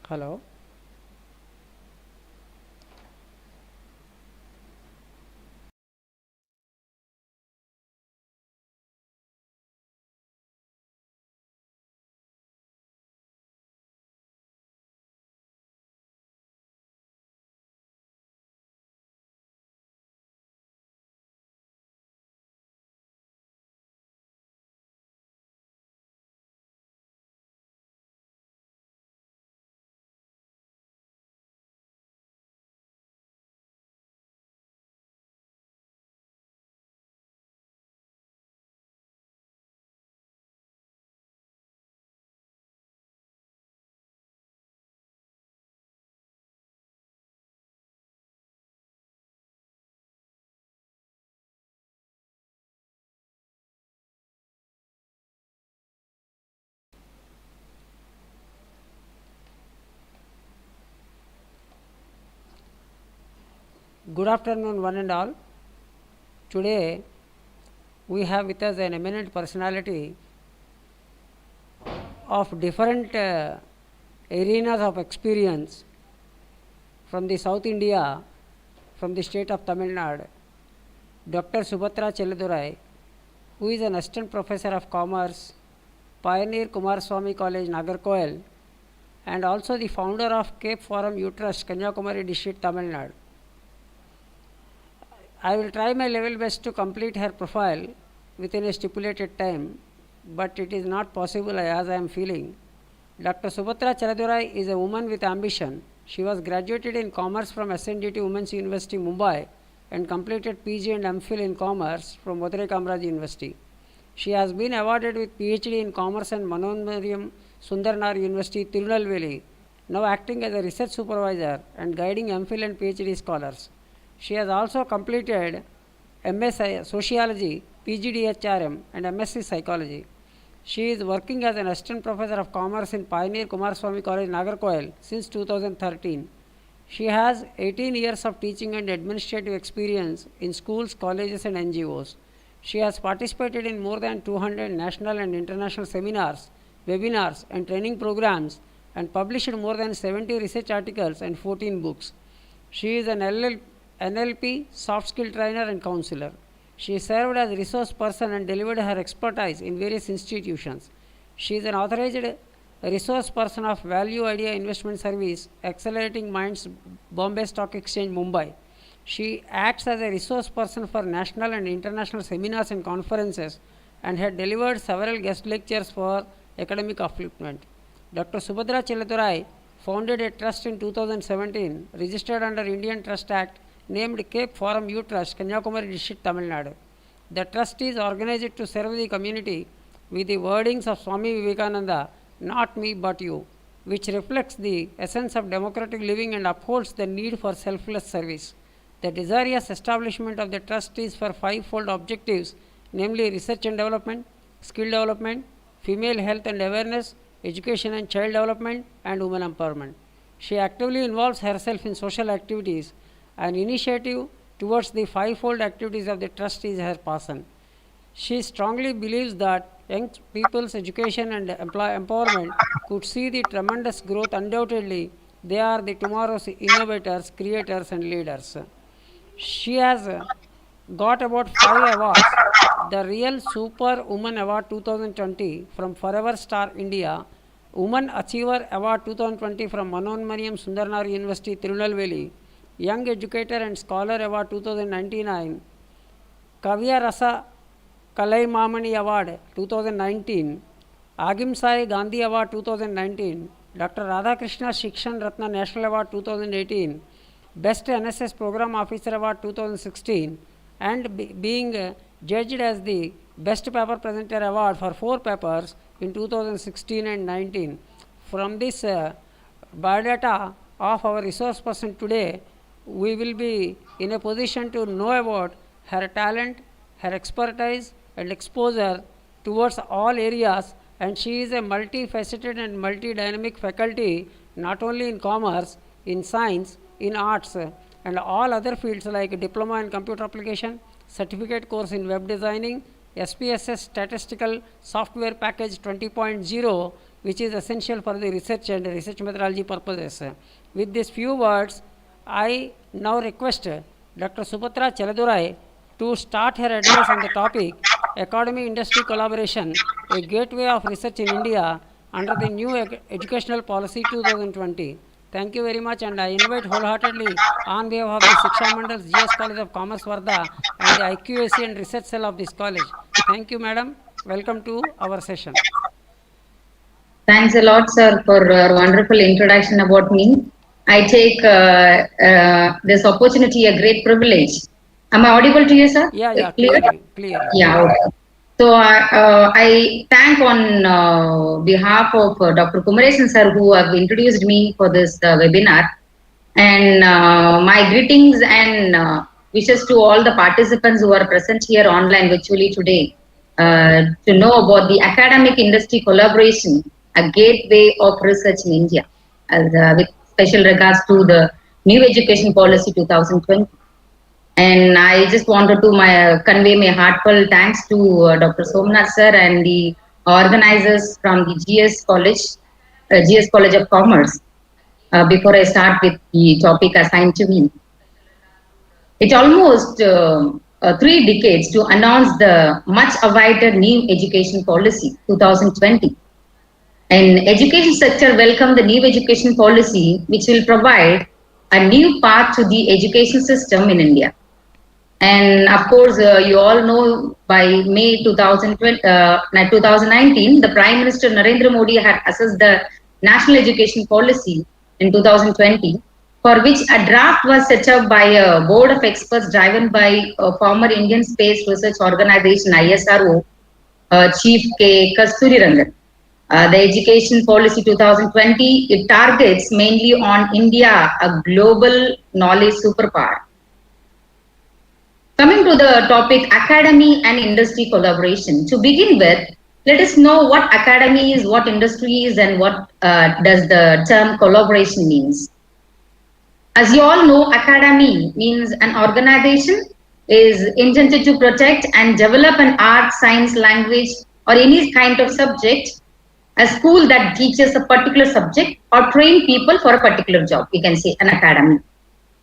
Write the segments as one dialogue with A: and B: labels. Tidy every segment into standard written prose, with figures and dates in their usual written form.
A: Hello. Good afternoon, one and all. Today we have with us an eminent personality of different arenas of experience from the South India, from the state of Tamilnadu, Dr.Subathra Chelladurai, who is an assistant professor of commerce, pioneer Kumaraswamy College, Nagercoil, and also the founder of Cape Forum Youth Trust, Kanyakumari district, Tamil Nadu. I will try my level best to complete her profile within a stipulated time, but it is not possible as I am feeling. Dr. Subathra Chelladurai is a woman with ambition. She was graduated in commerce from SNDT Women's University, Mumbai, and completed PG and MPhil in commerce from Madurai Kamaraj University. She has been awarded with PhD in commerce and Manoranjan Sundarnar University, Tirunelveli, now acting as a research supervisor and guiding MPhil and PhD scholars. She has also completed MS Sociology, PGDHRM, and MSc Psychology. She is working as an assistant professor of commerce in Pioneer Kumaraswamy College, Nagercoil since 2013. She has 18 years of teaching and administrative experience in schools, colleges, and NGOs. She has participated in more than 200 national and international seminars, webinars, and training programs, and published more than 70 research articles and 14 books. She is an NLP, soft skill trainer, and counselor. She served as resource person and delivered her expertise in various institutions. She is an authorized resource person of Value Idea Investment Service, Accelerating Minds, Bombay Stock Exchange, Mumbai. She acts as a resource person for national and international seminars and conferences and had delivered several guest lectures for academic upliftment. Dr. Subathra Chelladurai founded a trust in 2017, registered under Indian Trust Act, named Cape Forum Youth Trust, Kanyakumari district, Tamil Nadu. The trust is organized to serve the community with the wordings of Swami Vivekananda, "Not me but you," which reflects the essence of democratic living and upholds the need for selfless service. The desirous establishment of the trust is for fivefold objectives, namely research and development, skill development, female health and awareness, education and child development, and women empowerment. She actively involves herself in social activities. An initiative towards the fivefold activities of the trust is her passion. She strongly believes that young people's education and empowerment could see the tremendous growth. Undoubtedly, they are the tomorrow's innovators, creators, and leaders. She has got about 5 awards. The Real Super Woman Award 2020 from Forever Star India, Woman Achiever Award 2020 from Manoranjan Sundarnar University, Tirunelveli, Young Educator and Scholar Award 2099, Kavya Rasa Kalaimamani Award 2019, Agimsai Gandhi Award 2019, Dr. Radhakrishna Shikshan Ratna National Award 2018, Best NSS Program Officer Award 2016, and being judged as the Best Paper Presenter Award for 4 papers in 2016 and 19. From this biodata of our resource person today, we will be in a position to know about her talent, her expertise, and exposure towards all areas, and she is a multifaceted and multi-dynamic faculty, not only in commerce, in science, in arts, and all other fields like diploma in computer application, certificate course in web designing, SPSS statistical software package 20.0, which is essential for the research and research methodology purposes. With these few words, I now request Dr. Subathra Chelladurai to start her address on the topic Academy Industry Collaboration, a gateway of research in India under the new Educational Policy 2020. Thank you very much, and I invite wholeheartedly on behalf of the Shiksha Mandal's GS College of Commerce Varda and the IQAC and Research Cell of this college. Thank you, madam. Welcome to our session.
B: Thanks a lot, sir, for a wonderful introduction about me. I take this opportunity a great privilege. Am I audible to you, sir?
A: Yeah,
B: clear.
A: Clear.
B: Yeah, okay. So I thank on behalf of Dr. Kumaraswamy, sir, who have introduced me for this webinar. And my greetings and wishes to all the participants who are present here online virtually today to know about the academic industry collaboration, a gateway of research in India, with special regards to the new education policy 2020. And I just wanted to convey my heartfelt thanks to Dr. Somnath sir and the organizers from the GS College of Commerce. Before I start with the topic assigned to me. It almost 3 decades to announce the much awaited new education policy 2020. And education sector welcomed the new education policy, which will provide a new path to the education system in India. And of course, you all know by May 2019, the Prime Minister Narendra Modi had assessed the national education policy in 2020, for which a draft was set up by a board of experts driven by former Indian Space Research Organization ISRO Chief K. Kasturirangan. The Education Policy 2020, it targets mainly on India, a global knowledge superpower. Coming to the topic academy and industry collaboration. To begin with, let us know what academy is, what industry is, and what does the term collaboration means. As you all know, academy means an organization is intended to protect and develop an art, science, language, or any kind of subject, a school that teaches a particular subject or train people for a particular job, we can say an academy.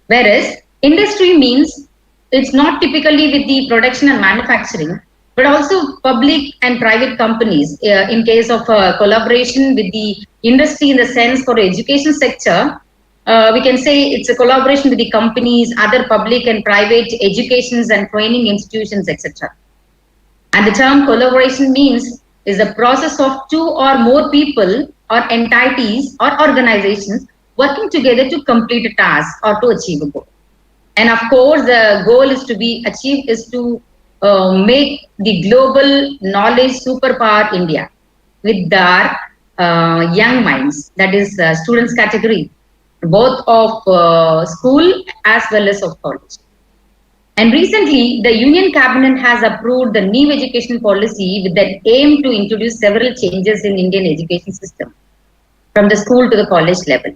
B: Whereas industry means it's not typically with the production and manufacturing, but also public and private companies. In case of collaboration with the industry in the sense for the education sector, we can say it's a collaboration with the companies, other public and private educations and training institutions, etc. And the term collaboration means is a process of 2 or more people or entities or organizations working together to complete a task or to achieve a goal. And of course, the goal is to be achieved is to make the global knowledge superpower India with their young minds, that is students category, both of school as well as of college. And recently, the Union Cabinet has approved the new education policy with the aim to introduce several changes in Indian education system from the school to the college level.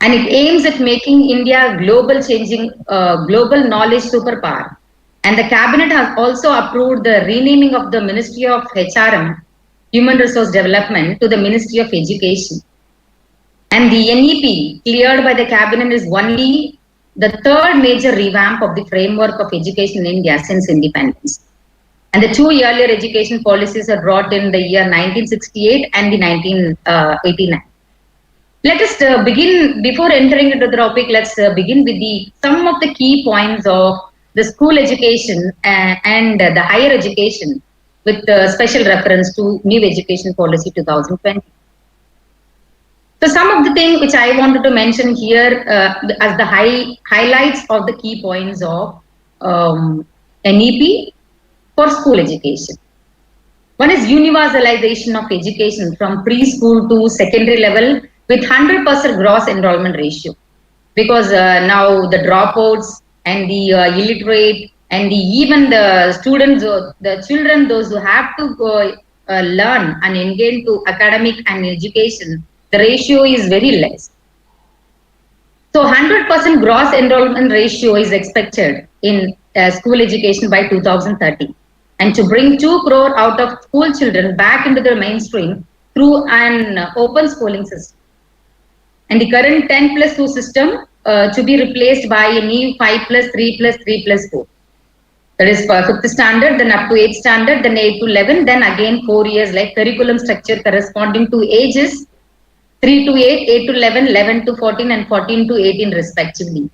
B: And it aims at making India global knowledge superpower. And the cabinet has also approved the renaming of the Ministry of HRM, Human Resource Development, to the Ministry of Education. And the NEP cleared by the cabinet is only the 3rd major revamp of the framework of education in India since independence. And the 2 earlier education policies are brought in the year 1968 and the 1989. Let us begin, before entering into the topic, let's begin with some of the key points of the school education and the higher education with special reference to new education policy 2020. So some of the things which I wanted to mention here as the highlights of the key points of NEP for school education. One is universalization of education from preschool to secondary level with 100% gross enrollment ratio, because now the dropouts and the illiterate and even the students, the children, those who have to learn and engage to academic and education, the ratio is very less. So 100% gross enrollment ratio is expected in school education by 2030. And to bring 2 crore out of school children back into the mainstream, through an open schooling system. And the current 10+2 system to be replaced by a new 5+3+3+4. That is for 5th standard, then up to 8th standard, then 8 to 11, then again 4 years like curriculum structure corresponding to ages 3 to 8, 8 to 11, 11 to 14 and 14 to 18 respectively.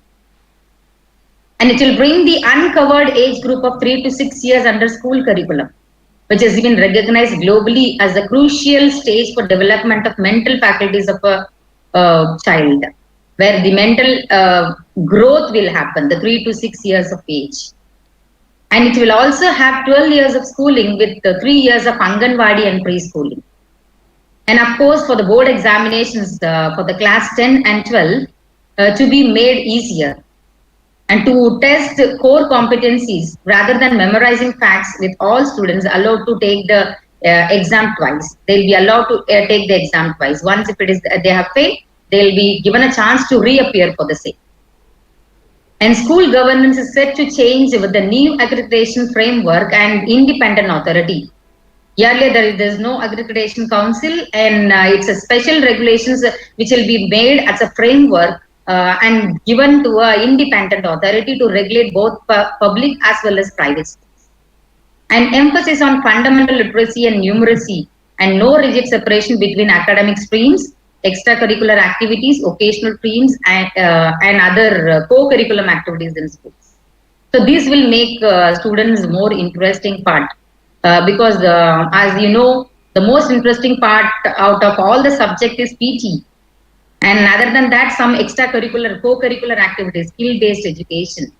B: And it will bring the uncovered age group of 3 to 6 years under school curriculum, which has been recognized globally as a crucial stage for development of mental faculties of a child, where the mental growth will happen, the 3 to 6 years of age. And it will also have 12 years of schooling with 3 years of Anganwadi and preschooling. And of course, for the board examinations for the class 10 and 12 to be made easier and to test core competencies rather than memorizing facts, with all students allowed to take the exam twice. They'll be allowed to take the exam twice. Once if it is they have failed, they'll be given a chance to reappear for the same. And school governance is set to change with the new accreditation framework and independent authority. Earlier, there is no accreditation council, and it's a special regulations which will be made as a framework and given to an independent authority to regulate both public as well as private schools. And emphasis on fundamental literacy and numeracy, and no rigid separation between academic streams, extracurricular activities, occasional streams, and other co-curriculum activities in schools. So this will make students more interesting part. Because as you know, the most interesting part out of all the subject is PT. And other than that, some extracurricular, co-curricular activities, skill-based education,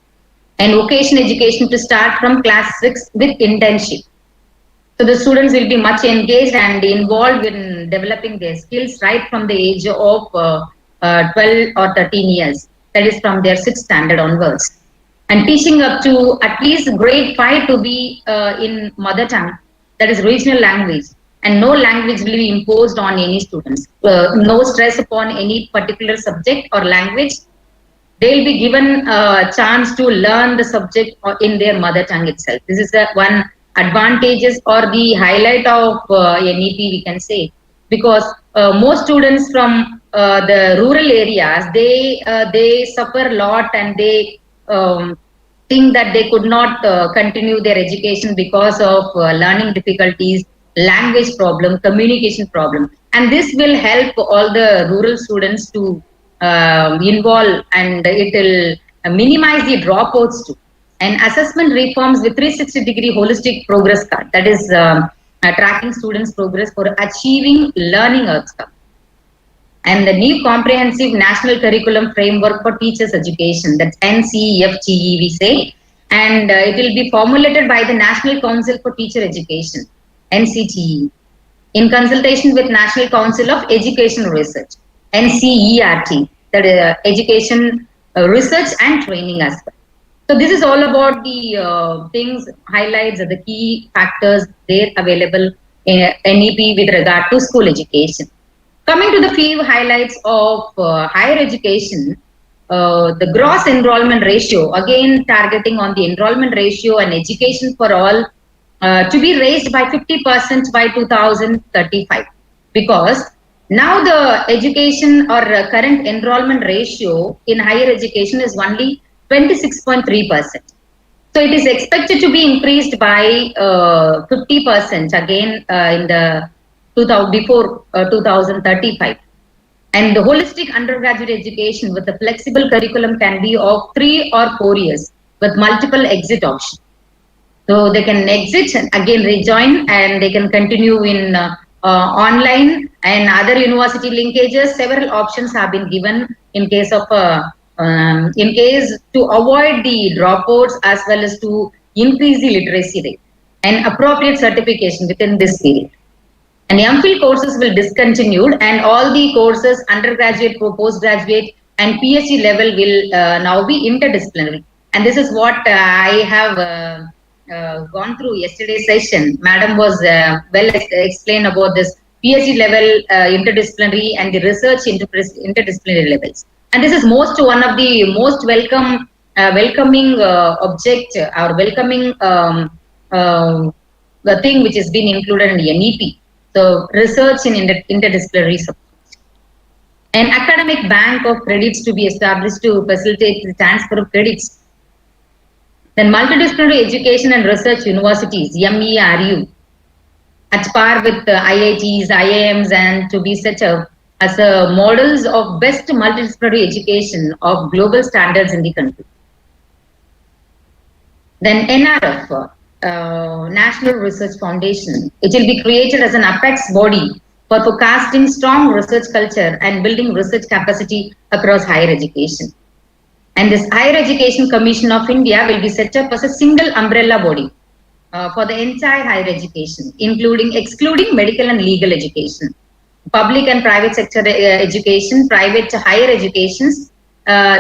B: and vocational education to start from class 6 with internship. So the students will be much engaged and involved in developing their skills right from the age of 12 or 13 years. That is from their 6th standard onwards. And teaching up to at least grade 5 to be in mother tongue, that is regional language, and no language will be imposed on any students. No stress upon any particular subject or language. They will be given a chance to learn the subject in their mother tongue itself. This is the one advantages or the highlight of NEP, we can say, because most students from the rural areas, they suffer a lot, and they think that they could not continue their education because of learning difficulties, language problem, communication problem. And this will help all the rural students to involve, and it will minimize the dropouts too. And assessment reforms with 360-degree holistic progress card, that is tracking students' progress for achieving learning outcomes. And the new comprehensive national curriculum framework for teachers education, that's NCFTE we say, and it will be formulated by the National Council for Teacher Education, NCTE, in consultation with National Council of Educational Research, NCERT, that is Education Research and Training as well. So this is all about the things, highlights of the key factors there available in NEP with regard to school education. Coming to the few highlights of higher education, the gross enrollment ratio, again targeting on the enrollment ratio and education for all, to be raised by 50% by 2035. Because now the education or current enrollment ratio in higher education is only 26.3%. So it is expected to be increased by 50% again in the before 2035. And the holistic undergraduate education with a flexible curriculum can be of 3 or 4 years with multiple exit options. So they can exit and again rejoin, and they can continue in online and other university linkages. Several options have been given in case of in case to avoid the dropouts as well as to increase the literacy rate, and appropriate certification within this period. And MPhil courses will discontinued, and all the courses undergraduate, postgraduate, and PhD level will now be interdisciplinary. And this is what I have gone through yesterday's session. Madam was well explained about this PhD level interdisciplinary and the research interdisciplinary levels. And this is one of the most welcoming object or welcoming the thing which has been included in the NEP. So research in interdisciplinary subjects. An academic bank of credits to be established to facilitate the transfer of credits. Then multidisciplinary education and research universities, MERU, at par with IITs, IIMs, and to be set up as models of best multidisciplinary education of global standards in the country. Then NRF, National Research Foundation, it will be created as an apex body for forecasting strong research culture and building research capacity across higher education. And this Higher Education Commission of India will be set up as a single umbrella body for the entire higher education, excluding medical and legal education. Public and private sector education, private higher educations,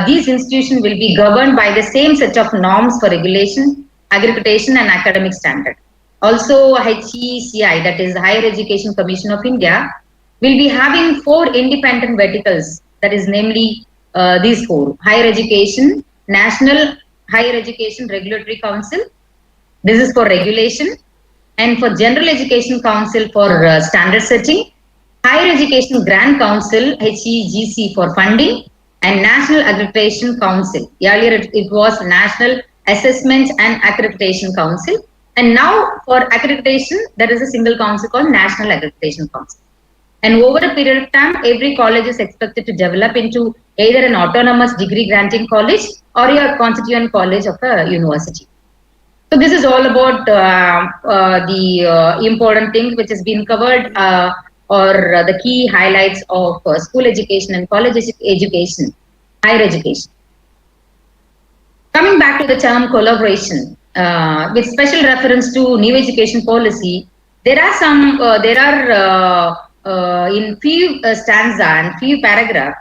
B: these institutions will be governed by the same set of norms for regulation, accreditation, and academic standard. Also, HECI, that is Higher Education Commission of India, will be having 4 independent verticals, that is namely these 4: Higher Education, National Higher Education Regulatory Council, this is for regulation, and for General Education Council for standard setting, Higher Education Grant Council, HEGC, for funding, and National Accreditation Council. Earlier it was National Assessment and Accreditation Council, and now for accreditation there is a single council called National Accreditation Council. And over a period of time, every college is expected to develop into either an autonomous degree granting college or a constituent college of a university. So this is all about the important things which has been covered or the key highlights of school education and college education, higher education. Coming back to the term collaboration, with special reference to new education policy, there are in few stanza and few paragraph,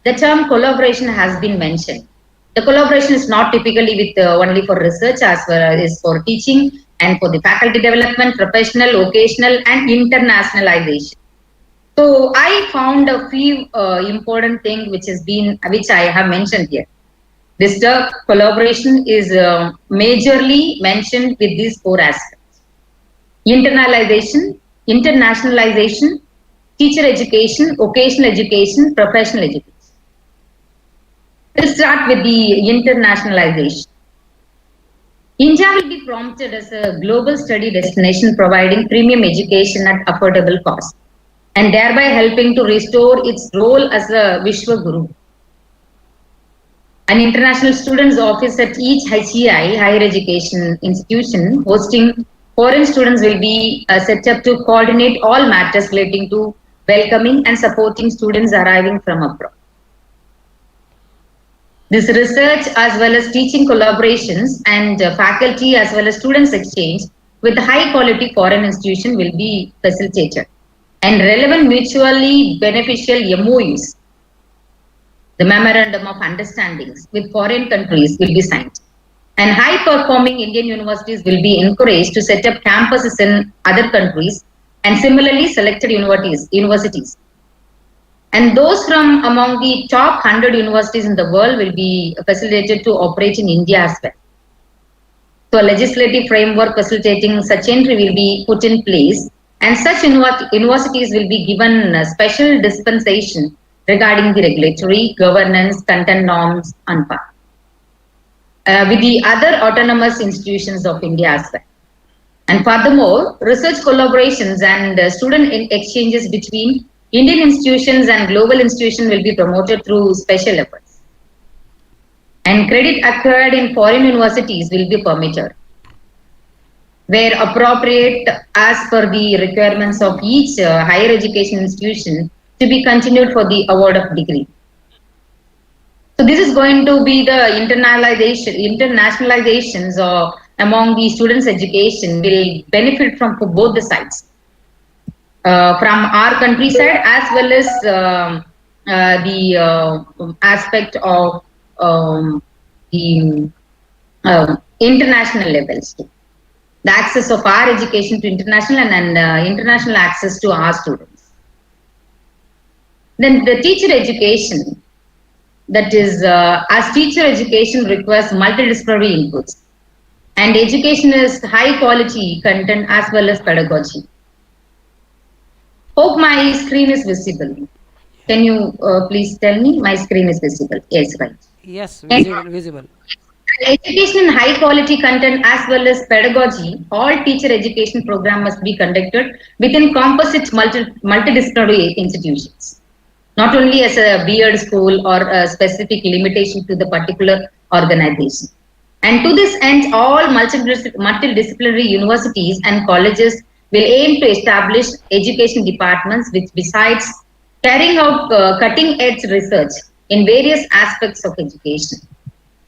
B: the term collaboration has been mentioned. The collaboration is not typically with only for research, as well as for teaching and for the faculty development, professional, vocational, and internationalization. So I found a few important things which I have mentioned here. This term collaboration is majorly mentioned with these 4 aspects: internalization, internationalization, teacher education, vocational education, professional education. Let's start with the internationalization. India will be prompted as a global study destination, providing premium education at affordable cost, and thereby helping to restore its role as a Vishwa Guru. An international students office at each HEI, higher education institution, hosting foreign students will be set up to coordinate all matters relating to welcoming and supporting students arriving from abroad. This research as well as teaching collaborations and faculty as well as students exchange with high quality foreign institution will be facilitated, and relevant mutually beneficial MOUs, the Memorandum of Understandings, with foreign countries will be signed. And high performing Indian universities will be encouraged to set up campuses in other countries, and similarly selected universities. And those from among the top 100 universities in the world will be facilitated to operate in India as well. So a legislative framework facilitating such entry will be put in place, and such universities will be given a special dispensation regarding the regulatory, governance, content norms, and with the other autonomous institutions of India as well. And furthermore, research collaborations and student exchanges between Indian institutions and global institutions will be promoted through special efforts. And credit acquired in foreign universities will be permitted, where appropriate as per the requirements of each higher education institution, to be continued for the award of degree. So this is going to be the internationalizations among the students' education will benefit from for both the sides. From our country side as well as the aspect of the international levels. The access of our education to international and international access to our students. Then the teacher education, that is as teacher education requires multidisciplinary inputs, and education is high quality content as well as pedagogy. Hope my screen is visible. Can you please tell me? My screen is visible. Yes, right.
A: Yes,
B: And
A: visible, visible.
B: education in high quality content as well as pedagogy, all teacher education program must be conducted within composite multidisciplinary institutions. Not only as a B.Ed school or a specific limitation to the particular organization. And to this end, all multidisciplinary universities and colleges will aim to establish education departments which, besides carrying out cutting edge research in various aspects of education,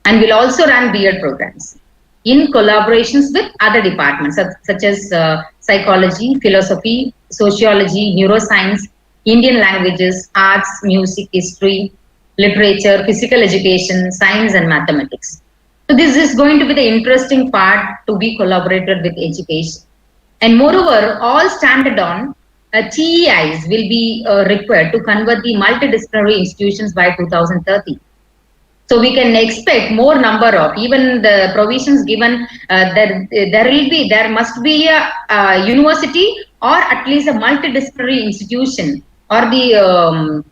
B: and will also run B.Ed programs in collaborations with other departments such as psychology, philosophy, sociology, neuroscience, Indian languages, arts, music, history, literature, physical education, science, and mathematics. So this is going to be the interesting part to be collaborated with education. And moreover, all standard on TEIs will be required to convert the multidisciplinary institutions by 2030. So we can expect more number of, even the provisions given, there must be a university or at least a multidisciplinary institution or the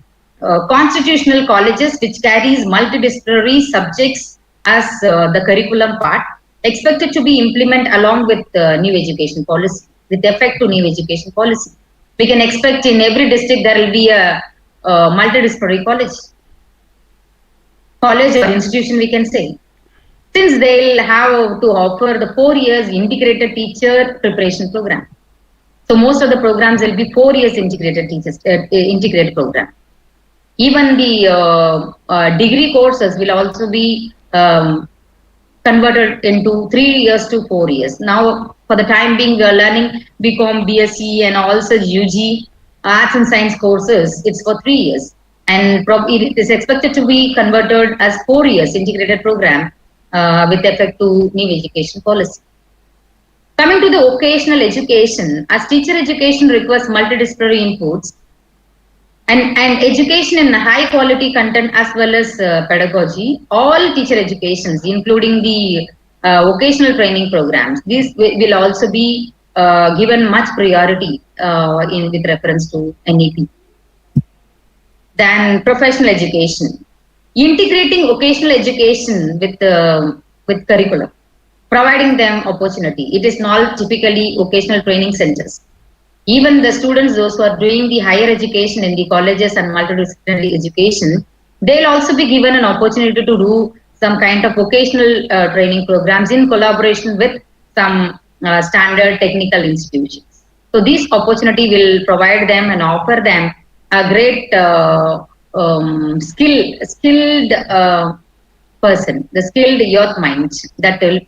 B: constitutional colleges which carries multidisciplinary subjects as the curriculum part, expected to be implemented along with new education policy, with effect to new education policy. We can expect in every district there will be a multidisciplinary college or institution, we can say, since they'll have to offer the 4 years integrated teacher preparation program. So most of the programs will be 4 years integrated program. Even the degree courses will also be converted into 3 years to 4 years. Now, for the time being, we are learning BCom, BSc, and also UG arts and science courses. It's for 3 years, and it is expected to be converted as 4 years integrated program with effect to new education policy. Coming to the vocational education, as teacher education requires multidisciplinary inputs, and education in high quality content as well as pedagogy, all teacher educations, including the vocational training programs, these will also be given much priority with reference to NEP. Then professional education, integrating vocational education with curriculum, providing them opportunity. It is not typically vocational training centers. Even the students, those who are doing the higher education in the colleges and multidisciplinary education, they'll also be given an opportunity to do some kind of vocational training programs in collaboration with some standard technical institutions. So this opportunity will provide them and offer them a great skilled person, the skilled youth mind that will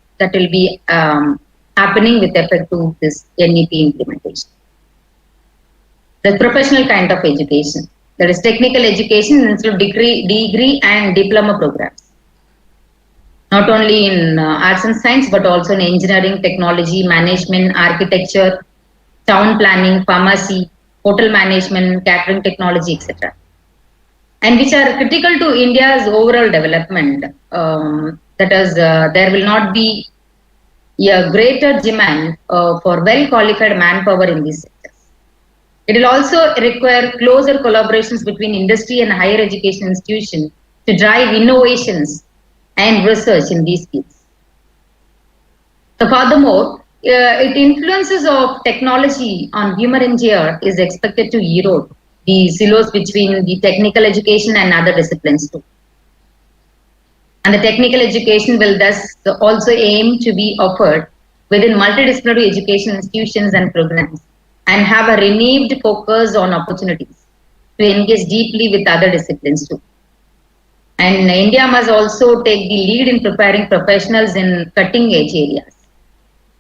B: be happening with effect to this NEP implementation. The professional kind of education, that is technical education instead of degree and diploma programs. Not only in arts and science, but also in engineering, technology, management, architecture, town planning, pharmacy, hotel management, catering technology, etc. And which are critical to India's overall development. That is, there will not be a greater demand for well-qualified manpower in these sectors. It will also require closer collaborations between industry and higher education institutions to drive innovations and research in these fields. So furthermore, it influences of technology on human engineer is expected to erode the silos between the technical education and other disciplines too. And the technical education will thus also aim to be offered within multidisciplinary education institutions and programs, and have a renewed focus on opportunities to engage deeply with other disciplines too. And India must also take the lead in preparing professionals in cutting edge areas,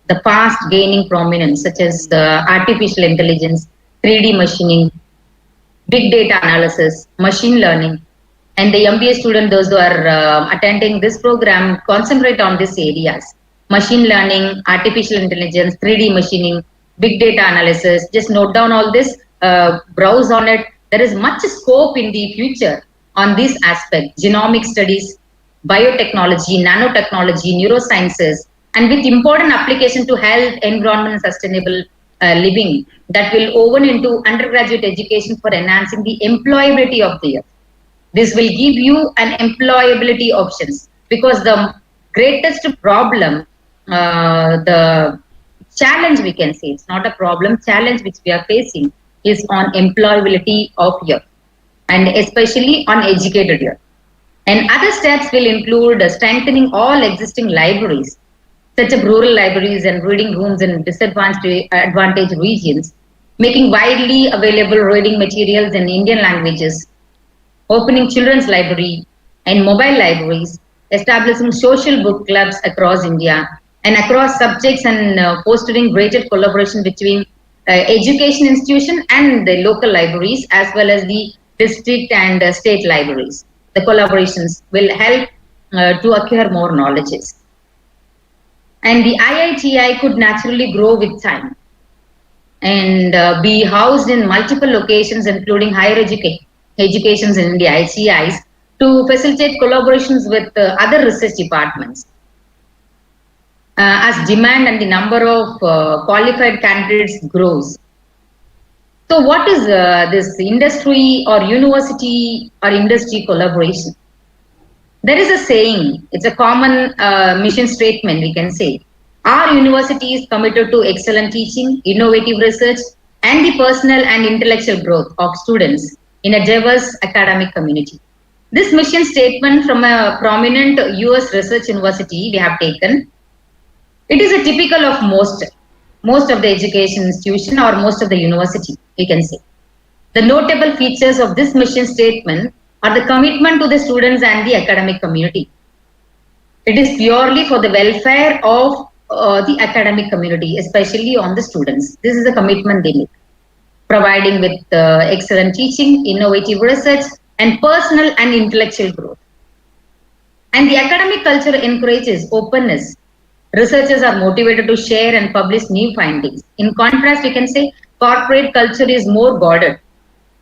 B: the fast gaining prominence, such as artificial intelligence, 3D machining, big data analysis, machine learning. And the MBA students, those who are attending this program, concentrate on these areas: machine learning, artificial intelligence, 3D machining, big data analysis. Just note down all this, browse on it. There is much scope in the future on this aspect: genomic studies, biotechnology, nanotechnology, neurosciences, and with important application to health, environment, and sustainable living that will woven into undergraduate education for enhancing the employability of the youth. This will give you an employability options because the greatest problem, the challenge we can say, it's not a problem, challenge which we are facing is on employability of youth and especially on educated youth. And other steps will include strengthening all existing libraries, such as rural libraries and reading rooms in disadvantaged regions, making widely available reading materials in Indian languages, opening children's library and mobile libraries, establishing social book clubs across India and across subjects and fostering greater collaboration between education institution and the local libraries as well as the district and state libraries. The collaborations will help to acquire more knowledges. And the IITI could naturally grow with time and be housed in multiple locations, including higher educations in the ITIs, to facilitate collaborations with other research departments. As demand and the number of qualified candidates grows. So what is this industry or university or industry collaboration? There is a saying, it's a common mission statement we can say. Our university is committed to excellent teaching, innovative research, and the personal and intellectual growth of students in a diverse academic community. This mission statement from a prominent US research university we have taken. It is a typical of most of the education institution or most of the university, we can say. The notable features of this mission statement are the commitment to the students and the academic community. It is purely for the welfare of the academic community, especially on the students. This is the commitment they make. Providing with excellent teaching, innovative research, and personal and intellectual growth. And the academic culture encourages openness. Researchers are motivated to share and publish new findings. In contrast, we can say corporate culture is more guarded.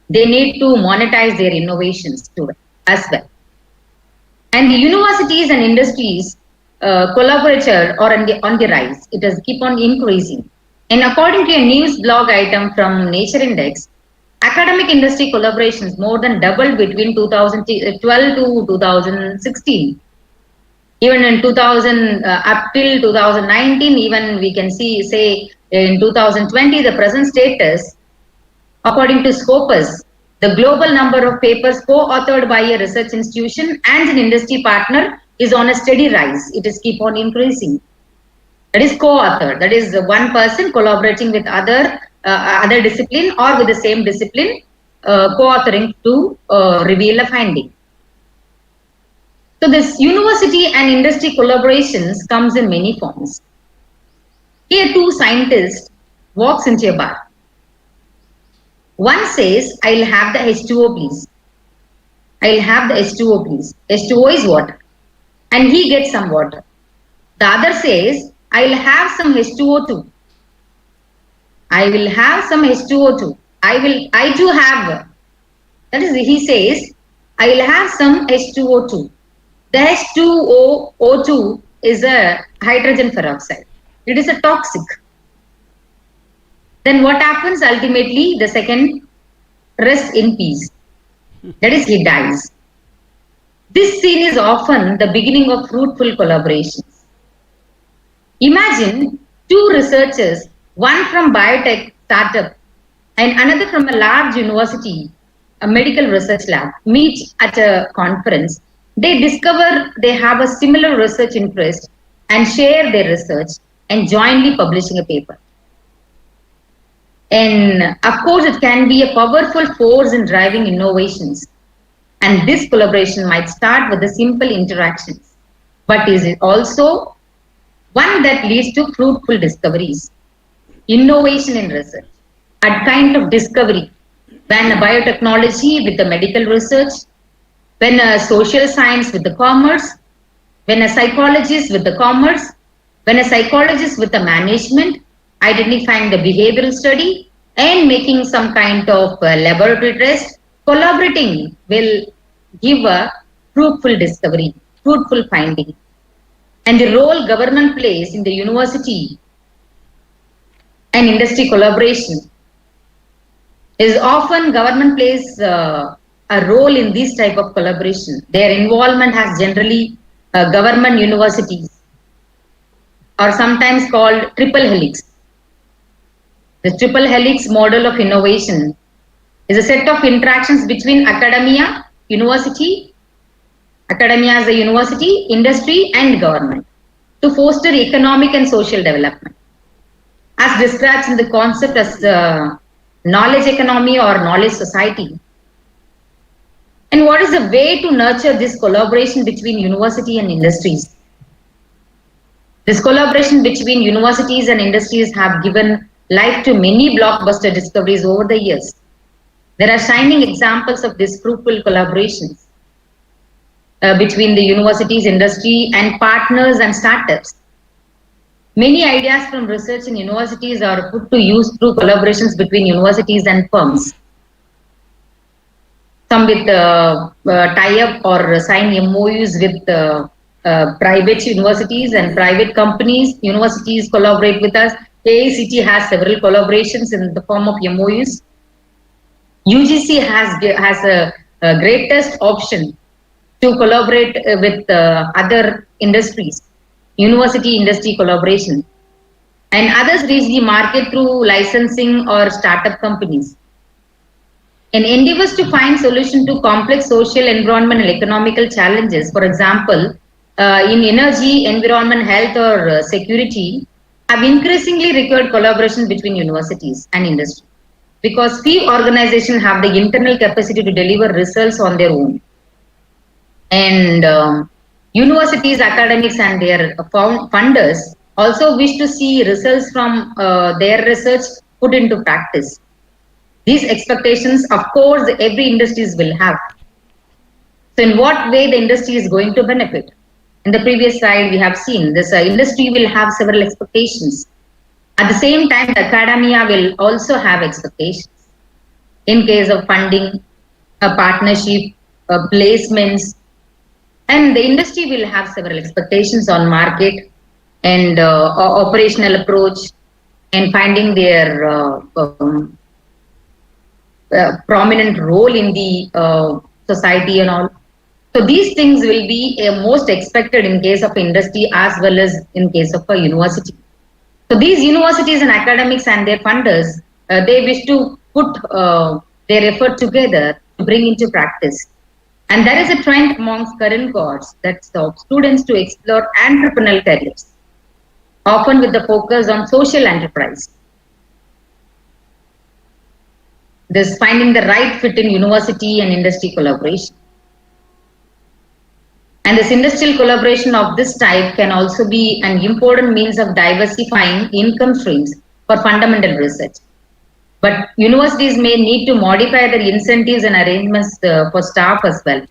B: They need to monetize their innovations too, as well. And the universities and industries collaborated or on the rise. It has keep on increasing. And according to a news blog item from Nature Index, academic industry collaborations more than doubled between 2012 to 2016. Even in 2000 up till 2019, even we can say in 2020, the present status, according to Scopus, the global number of papers co-authored by a research institution and an industry partner is on a steady rise. It is keep on increasing. That is co-authored. That is one person collaborating with other discipline or with the same discipline, co-authoring to reveal a finding. So this university and industry collaborations comes in many forms. Here two scientists walks into a bar. One says, I'll have the H2O please. I'll have the H2O please. H2O is water. And he gets some water. The other says, I'll have some H2O too. I will have some H2O too. I too have. That is, he says, I'll have some H2O too. The H2O2 is a hydrogen peroxide. It is a toxic. Then what happens ultimately? The second, rest in peace. That is, he dies. This scene is often the beginning of fruitful collaborations. Imagine two researchers, one from biotech startup and another from a large university, a medical research lab, meet at a conference. They discover they have a similar research interest and share their research and jointly publishing a paper. And of course, it can be a powerful force in driving innovations. And this collaboration might start with the simple interactions, but is it also one that leads to fruitful discoveries, innovation in research, a kind of discovery when a biotechnology with the medical research, when a social science with the commerce, when a psychologist with the commerce, when a psychologist with the management, identifying the behavioral study and making some kind of laboratory test, collaborating will give a fruitful discovery, fruitful finding. And the role government plays in the university and industry collaboration is often government plays a role in this type of collaboration. Their involvement has generally government universities or sometimes called triple helix. The triple helix model of innovation is a set of interactions between academia, academia as a university, industry and government to foster economic and social development. As described in the concept as knowledge economy or knowledge society. And what is the way to nurture this collaboration between university and industries? This collaboration between universities and industries have given life to many blockbuster discoveries over the years. There are shining examples of this fruitful collaborations between the universities, industry, and partners and startups. Many ideas from research in universities are put to use through collaborations between universities and firms. Some with tie-up or sign MOUs with private universities and private companies. Universities collaborate with us. AICT has several collaborations in the form of MOUs. UGC has a greatest option to collaborate with other industries, university industry collaboration, and others reach the market through licensing or startup companies. In endeavors to find solution to complex social, environmental, and economical challenges, for example, in energy, environment, health, or security, have increasingly required collaboration between universities and industry, because few organizations have the internal capacity to deliver results on their own. And universities, academics, and their funders also wish to see results from their research put into practice. These expectations, of course, every industries will have. So in what way the industry is going to benefit? In the previous slide, we have seen this industry will have several expectations. At the same time, the academia will also have expectations. In case of funding, a partnership, placements, and the industry will have several expectations on market and operational approach and finding their prominent role in the society and all. So these things will be most expected in case of industry as well as in case of a university. So these universities and academics and their funders, they wish to put their effort together to bring into practice. And there is a trend amongst current cohorts that stops students to explore entrepreneurial careers, often with the focus on social enterprise. This finding the right fit in university and industry collaboration. And this industrial collaboration of this type can also be an important means of diversifying income streams for fundamental research. But universities may need to modify their incentives and arrangements for staff as well,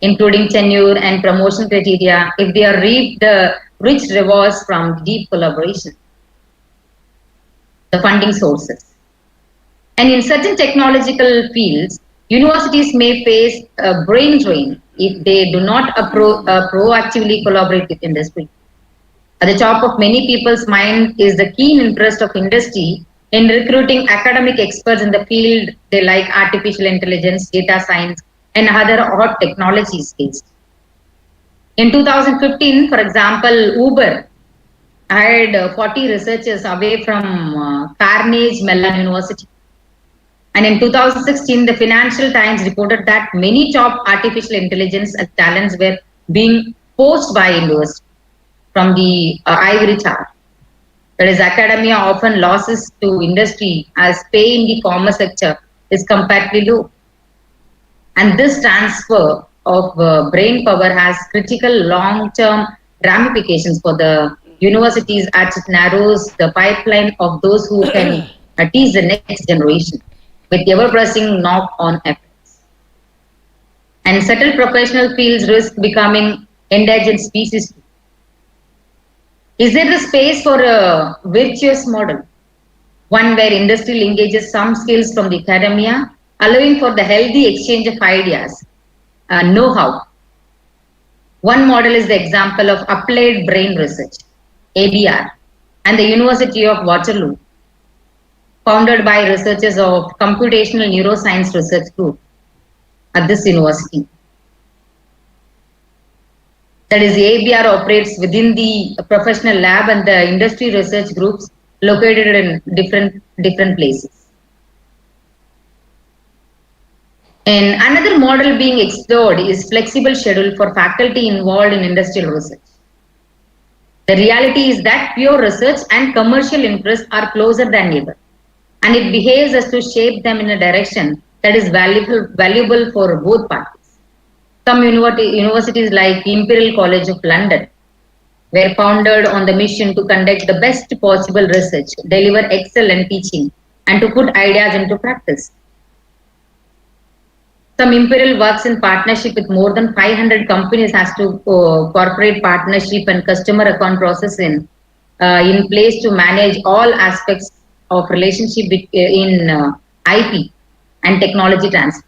B: including tenure and promotion criteria, if they are reap the rich rewards from deep collaboration. The funding sources. And in certain technological fields, universities may face a brain drain if they do not proactively collaborate with industry. At the top of many people's mind is the keen interest of industry in recruiting academic experts in the field they like artificial intelligence, data science, and other hot technology skills. In 2015, for example, Uber hired 40 researchers away from Carnegie Mellon University. And in 2016, the Financial Times reported that many top artificial intelligence talents were being poached by university from the ivory tower. That is, academia often losses to industry as pay in the commerce sector is comparatively low. And this transfer of brain power has critical long-term ramifications for the universities as it narrows the pipeline of those who can teach the next generation with ever-pressing knock-on effects. And settled professional fields risk becoming endangered species. Is there the space for a virtuous model? One where industry engages some skills from the academia, allowing for the healthy exchange of ideas, know-how. One model is the example of Applied Brain Research, ABR, and the University of Waterloo. founded by researchers of Computational Neuroscience Research Group at this university. That is, ABR operates within the professional lab and the industry research groups located in different places. And another model being explored is flexible schedule for faculty involved in industrial research. The reality is that pure research and commercial interests are closer than ever, and it behaves as to shape them in a direction that is valuable for both parties. Some universities like Imperial College of London were founded on the mission to conduct the best possible research, deliver excellent teaching, and to put ideas into practice. Some Imperial works in partnership with more than 500 companies as to corporate partnership and customer account processing in place to manage all aspects of relationship in IP and technology transfer.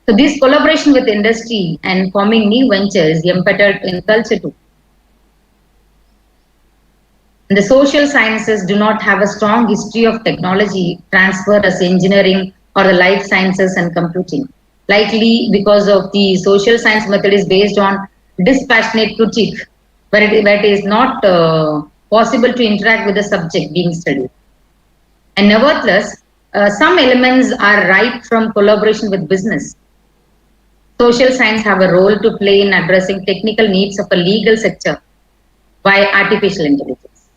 B: So this collaboration with industry and forming new ventures is embedded in culture too. And the social sciences do not have a strong history of technology transfer as engineering or the life sciences and computing. Likely because of the social science method is based on dispassionate critique, where it is not possible to interact with the subject being studied. And nevertheless, some elements are ripe from collaboration with business. Social science have a role to play in addressing technical needs of a legal sector by artificial intelligence.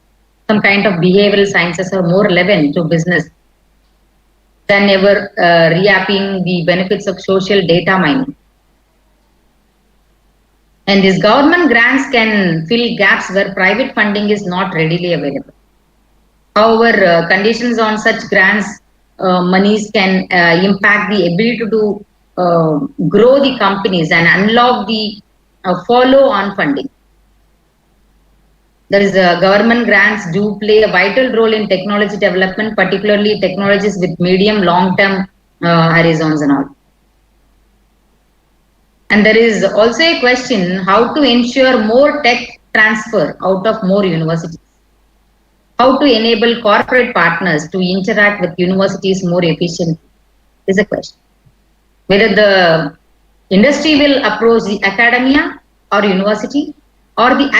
B: Some kind of behavioral sciences are more relevant to business than ever, reaping the benefits of social data mining. And these government grants can fill gaps where private funding is not readily available. However, conditions on such grants monies can impact the ability to grow the companies and unlock the follow-on funding. There is government grants do play a vital role in technology development, particularly technologies with medium, long-term horizons and all. And there is also a question how to ensure more tech transfer out of more universities. How to enable corporate partners to interact with universities more efficiently is a question. Whether the industry will approach the academia or university, or the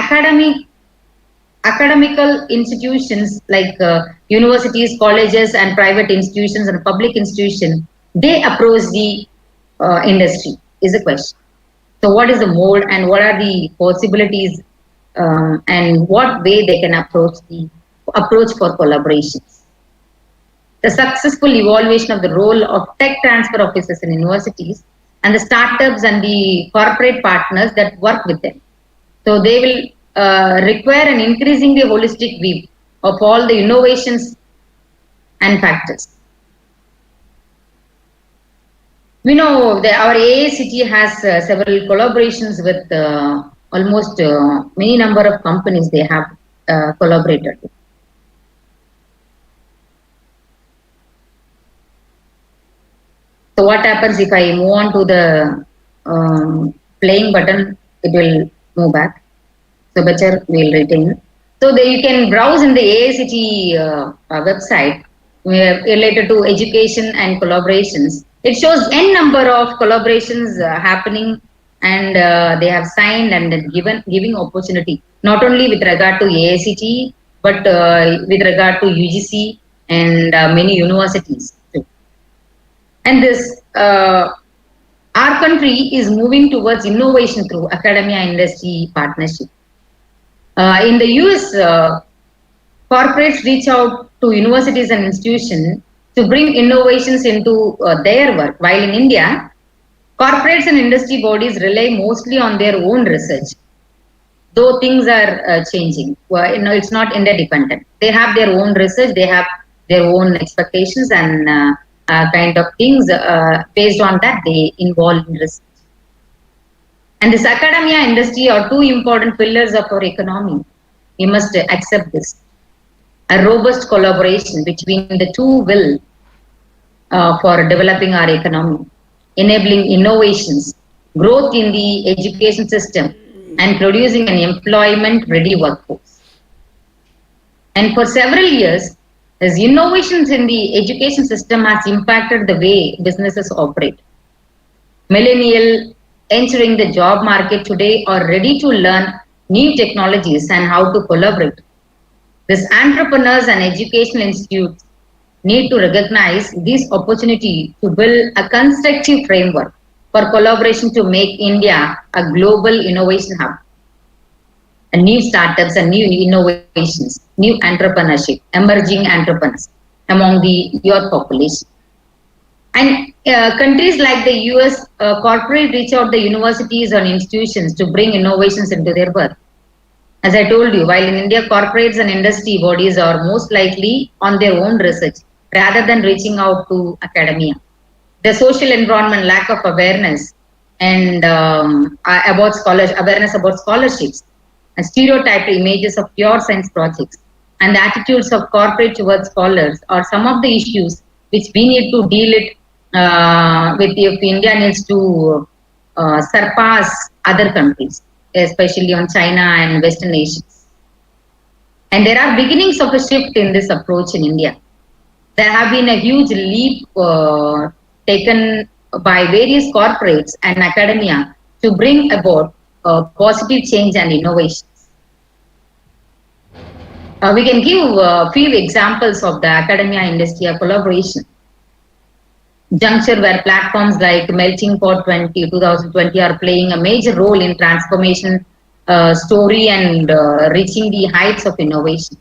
B: academical institutions like universities, colleges, and private institutions and public institutions, they approach the industry is a question. So what is the mode and what are the possibilities and what way they can approach for collaborations. The successful evaluation of the role of tech transfer officers in universities and the startups and the corporate partners that work with them. So they will require an increasingly holistic view of all the innovations and factors. We know that our AICT has several collaborations with almost many number of companies they have collaborated with. So what happens if I move on to the playing button, it will move back. So better we'll retain. So you can browse in the AICT website related to education and collaborations. It shows n number of collaborations happening, and they have signed and giving opportunity not only with regard to AICT but with regard to UGC and many universities too. And this our country is moving towards innovation through academia industry partnership. In the US, corporates reach out to universities and institutions to bring innovations into their work, while in India, corporates and industry bodies rely mostly on their own research. Though things are changing, well, it's not interdependent. They have their own research, they have their own expectations and kind of things. Based on that, they involve in research. And this academia industry are two important pillars of our economy. We must accept this. A robust collaboration between the two will for developing our economy, enabling innovations, growth in the education system, and producing an employment-ready workforce. And for several years, As innovations in the education system has impacted the way businesses operate. Millennials entering the job market today are ready to learn new technologies and how to collaborate. These entrepreneurs and educational institutes need to recognize this opportunity to build a constructive framework for collaboration to make India a global innovation hub. And new startups and new innovations, new entrepreneurship, emerging entrepreneurs among the youth population. And countries like the US corporate reach out the universities and institutions to bring innovations into their work. As I told you, while in India, corporates and industry bodies are most likely on their own research rather than reaching out to academia. The social environment, lack of awareness, and about scholars, awareness about scholarships, and stereotyped images of pure science projects, and the attitudes of corporate towards scholars are some of the issues which we need to deal it with if India needs to surpass other countries, especially on China and Western nations. And there are beginnings of a shift in this approach in India. There have been a huge leap taken by various corporates and academia to bring about positive change and innovations. We can give a few examples of the academia industry collaboration. Juncture where platforms like Melting Pot 2020 are playing a major role in transformation story and reaching the heights of innovation.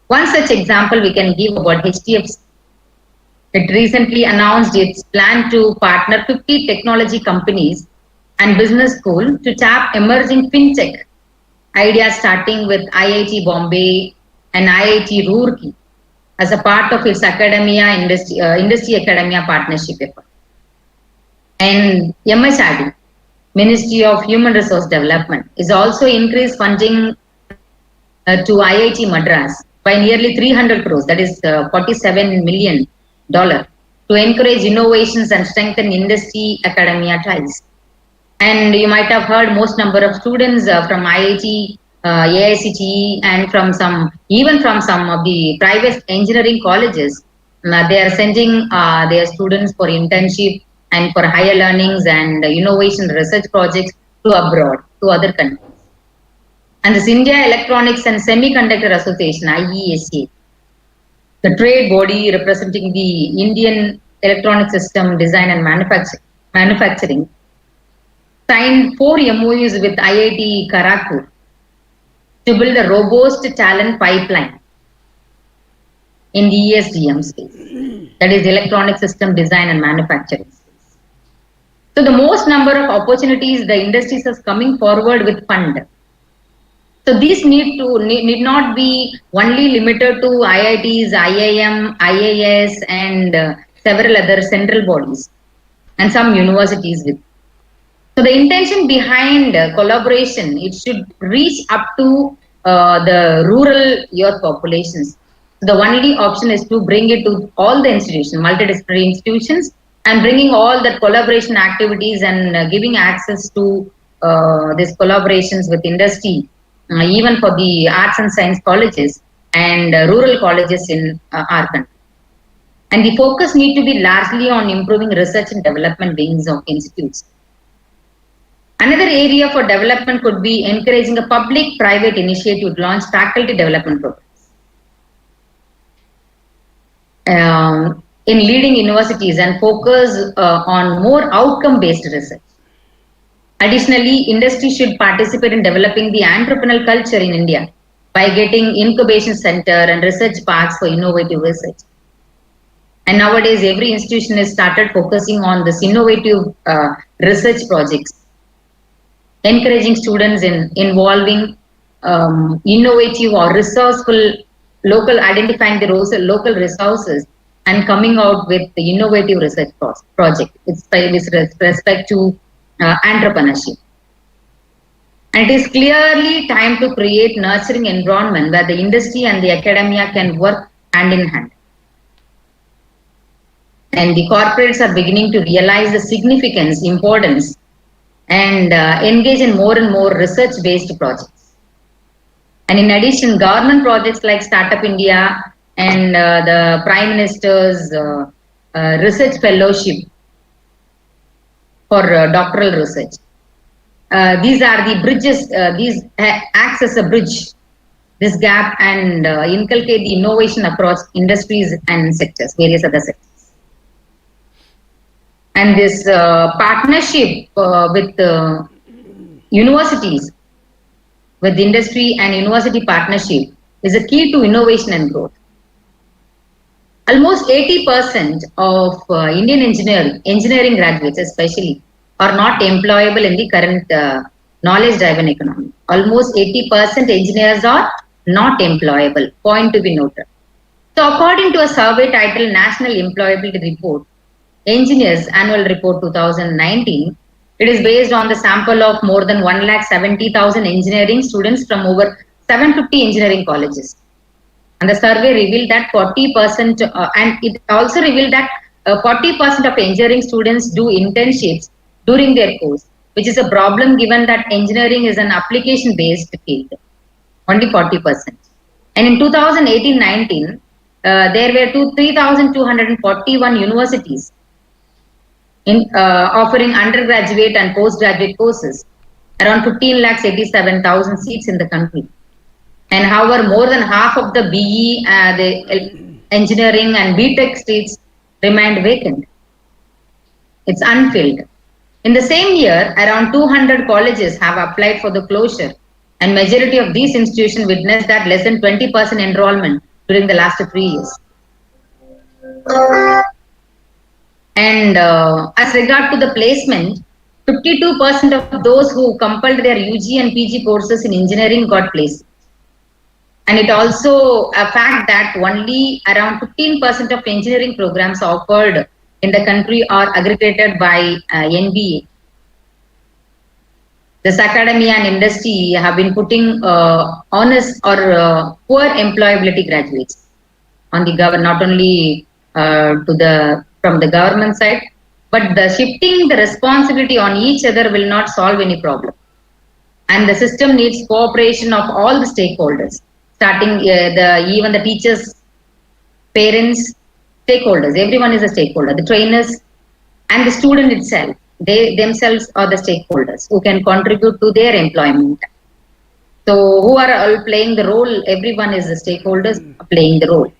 B: One such example we can give about HDFC. It recently announced its plan to partner 50 technology companies and business schools to tap emerging fintech ideas, starting with IIT Bombay and IIT Roorkee as a part of its academia industry academia partnership effort. And MSRD, Ministry of Human Resource Development, is also increased funding to IIT Madras by nearly 300 crores, that is $47 million, to encourage innovations and strengthen industry academia ties. And you might have heard most number of students from IIT, AICTE, and from even from some of the private engineering colleges. They are sending their students for internship and for higher learnings and innovation research projects to abroad, to other countries. And this India Electronics and Semiconductor Association, IESA, the trade body representing the Indian electronic system design and manufacturing, signed 4 MOUs with IIT Kharagpur to build a robust talent pipeline in the ESDM space, that is electronic system design and manufacturing space. So the most number of opportunities the industries is coming forward with fund. So these need not be only limited to IITs, IIM, IAS, and several other central bodies and some universities with. So the intention behind collaboration, it should reach up to the rural youth populations. The only option is to bring it to all the institutions, multidisciplinary institutions, and bringing all the collaboration activities and giving access to these collaborations with industry, even for the arts and science colleges and rural colleges in our country. And the focus need to be largely on improving research and development wings of institutes. Another area for development could be encouraging a public-private initiative to launch faculty development programs in leading universities and focus on more outcome-based research. Additionally, industry should participate in developing the entrepreneurial culture in India by getting incubation center and research parks for innovative research. And nowadays, every institution has started focusing on this innovative research projects, encouraging students in involving innovative or resourceful identifying the local resources and coming out with the innovative research project. It's with respect to entrepreneurship. And it is clearly time to create nurturing environment where the industry and the academia can work hand in hand. And the corporates are beginning to realize the significance, importance, and engage in more and more research-based projects. And in addition, government projects like Startup India and the Prime Minister's research fellowship for doctoral research. These are the bridges, these acts as a bridge, this gap, and inculcate the innovation across industries and sectors, various other sectors. And this partnership with universities, with industry and university partnership is a key to innovation and growth. Almost 80% of Indian engineering graduates especially are not employable in the current knowledge-driven economy. Almost 80% engineers are not employable, point to be noted. So according to a survey titled National Employability Report, Engineers Annual Report 2019, it is based on the sample of more than 1,70,000 engineering students from over 750 engineering colleges. And the survey revealed that 40%, and it also revealed that 40% of engineering students do internships during their course, which is a problem given that engineering is an application-based field. Only 40%. And in 2018-19, there were 3,241 universities offering undergraduate and postgraduate courses, around 15,87,000 seats in the country. And however, more than half of the BE, the engineering and BTech seats remained vacant. It's unfilled. In the same year, around 200 colleges have applied for the closure, and majority of these institutions witnessed that less than 20% enrollment during the last 3 years. And as regard to the placement, 52% of those who completed their UG and PG courses in engineering got placed. And it also a fact that only around 15% of engineering programs offered in the country are accredited by NBA. This academia and industry have been putting honest or poor employability graduates on the government, not only from the government side, but the shifting the responsibility on each other will not solve any problem. And the system needs cooperation of all the stakeholders, starting even the teachers, parents, stakeholders. Everyone is a stakeholder. The trainers and the student itself. They themselves are the stakeholders who can contribute to their employment. So who are all playing the role? Everyone is the stakeholders playing the role.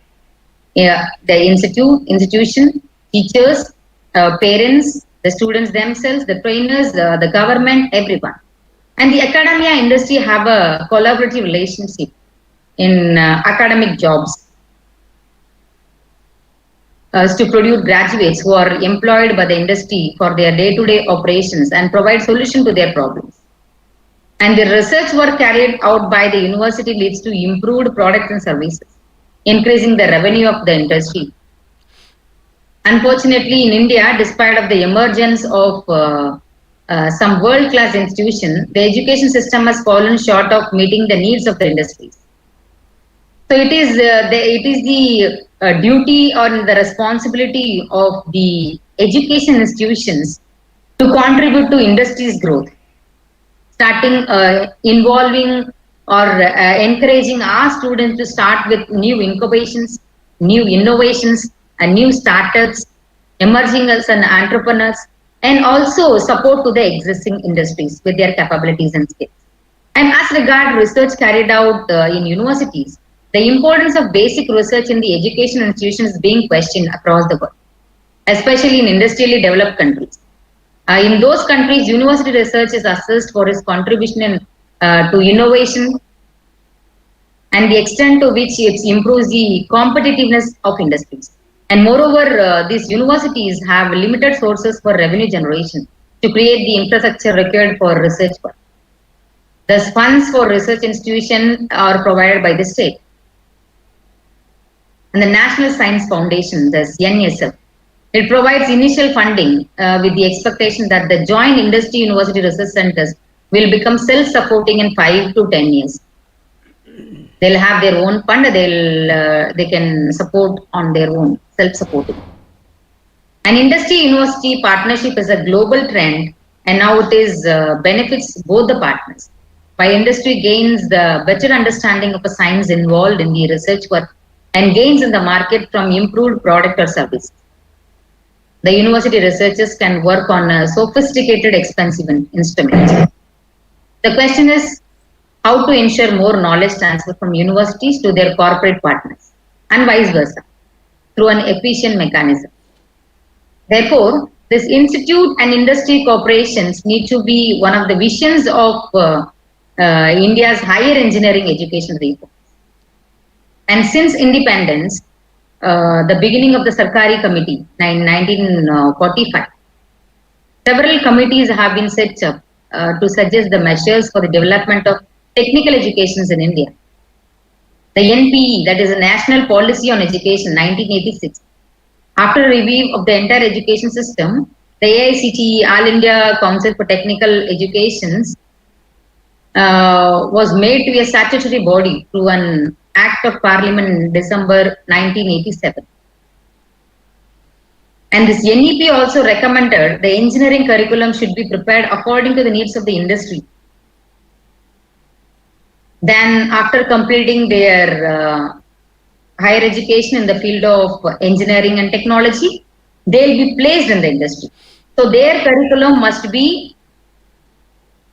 B: Yeah, the institution, teachers, parents, the students themselves, the trainers, the government, everyone. And the academia industry have a collaborative relationship in academic jobs to produce graduates who are employed by the industry for their day-to-day operations and provide solution to their problems. And the research work carried out by the university leads to improved products and services, increasing the revenue of the industry. Unfortunately, in India, despite of the emergence of some world-class institutions, the education system has fallen short of meeting the needs of the industries. So it is the duty or the responsibility of the education institutions to contribute to industry's growth, starting involving or encouraging our students to start with new incubations, new innovations, and new startups, emerging as an entrepreneurs, and also support to the existing industries with their capabilities and skills. And as regard research carried out in universities, the importance of basic research in the education institutions is being questioned across the world, especially in industrially developed countries. In those countries, university research is assessed for its contribution to innovation and the extent to which it improves the competitiveness of industries. And moreover, these universities have limited sources for revenue generation to create the infrastructure required for research work. Thus, funds for research institutions are provided by the state. And the National Science Foundation, the NSF, it provides initial funding with the expectation that the joint industry university research centers will become self-supporting in 5 to 10 years. They'll have their own fund, they can support on their own, self-supporting. An industry-university partnership is a global trend, and now it is benefits both the partners. By industry gains the better understanding of the science involved in the research work, and gains in the market from improved product or service. The university researchers can work on a sophisticated, expensive instrument. The question is how to ensure more knowledge transfer from universities to their corporate partners and vice versa through an efficient mechanism. Therefore, this institute and industry corporations need to be one of the visions of India's higher engineering education reform. And since independence, the beginning of the Sarkari Committee in 1945, several committees have been set up to suggest the measures for the development of technical educations in India. The NPE, that is the National Policy on Education, 1986. After a review of the entire education system, the AICTE, All India Council for Technical Educations, was made to be a statutory body through an Act of Parliament in December 1987. And this NEP also recommended the engineering curriculum should be prepared according to the needs of the industry. Then after completing their higher education in the field of engineering and technology, they'll be placed in the industry. So their curriculum must be